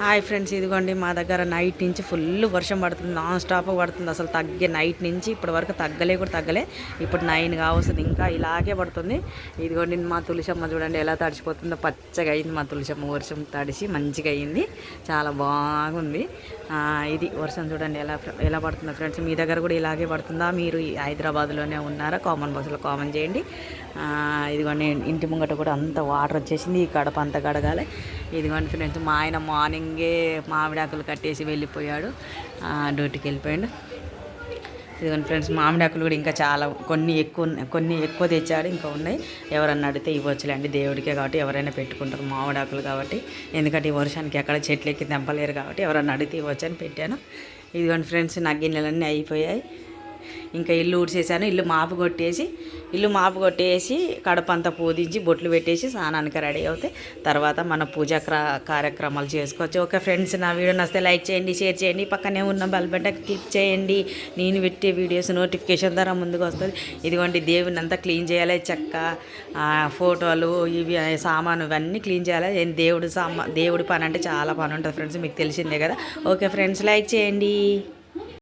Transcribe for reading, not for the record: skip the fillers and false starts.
Hi friends, ఇదిగోండి మా దగ్గర నైట్ నుంచి ఫుల్ వర్షం పడుతుంది, నాన్ స్టాప్ పడుతుంది. అసలు తగ్గే నైట్ నుంచి ఇప్పటి వరకు తగ్గలే. ఇప్పుడు 9 కావస్తుంది, ఇంకా ఇలాగే పడుతుంది. ఇదిగోండి మా తులసమ్మ చూడండి ఎలా తడిచిపోతుందో, పచ్చగా అయింది మా తులసమ్మ. వర్షం తడిసి మంచిగా అయింది, చాలా బాగుంది. ఇది వర్షం చూడండి ఎలా ఎలా పడుతుందో ఫ్రెండ్స్. మీ దగ్గర కూడా ఇలాగే పడుతుందా? మీరు హైదరాబాద్లోనే ఉన్నారా? కామన్ బస్సులో కామన్ చేయండి. ఇదిగోండి ఇంటి ముంగట కూడా అంత వాటర్ వచ్చేసింది, ఈ కడప అంతా కడగాలి. ఇదిగోండి ఫ్రెండ్స్, మా ఆయన మార్నింగే మామిడాకులు కట్టేసి వెళ్ళిపోయాడు, డ్యూటీకి వెళ్ళిపోయాడు. ఇదిగోండి ఫ్రెండ్స్, మామిడాకులు కూడా ఇంకా చాలా కొన్ని ఎక్కువ తెచ్చాడు, ఇంకా ఉన్నాయి. ఎవరన్నా అడిగితే ఇవ్వచ్చులేండి, దేవుడికే కాబట్టి ఎవరైనా పెట్టుకుంటారు మామిడాకులు కాబట్టి. ఎందుకంటే ఈ వర్షానికి ఎక్కడ చెట్లు ఎక్కి తెంపలేరు కాబట్టి ఎవరన్నా అడిగితే ఇవ్వచ్చు అని పెట్టాను. ఇదిగోండి ఫ్రెండ్స్, నా గిన్నెలన్నీ అయిపోయాయి. ఇంకా ఇల్లు ఊడ్చేసాను, ఇల్లు మాపు కొట్టేసి కడప అంతా పూజించి బొట్లు పెట్టేసి స్నానానికి రెడీ అవుతాయి. తర్వాత మన పూజా కార్యక్రమాలు చేసుకోవచ్చు. ఓకే ఫ్రెండ్స్, నా వీడియో నచ్చితే లైక్ చేయండి, షేర్ చేయండి, పక్కనే ఉన్న బెల్ బటన్ క్లిక్ చేయండి. నేను పెట్టే వీడియోస్ నోటిఫికేషన్ ద్వారా ముందుకు వస్తుంది. ఇదిగోండి దేవుని అంతా క్లీన్ చేయాలి, చెక్క ఫోటోలు ఇవి సామాను ఇవన్నీ క్లీన్ చేయాలి. దేవుడి పని అంటే చాలా పని ఉంటుంది ఫ్రెండ్స్, మీకు తెలిసిందే కదా. ఓకే ఫ్రెండ్స్, లైక్ చేయండి.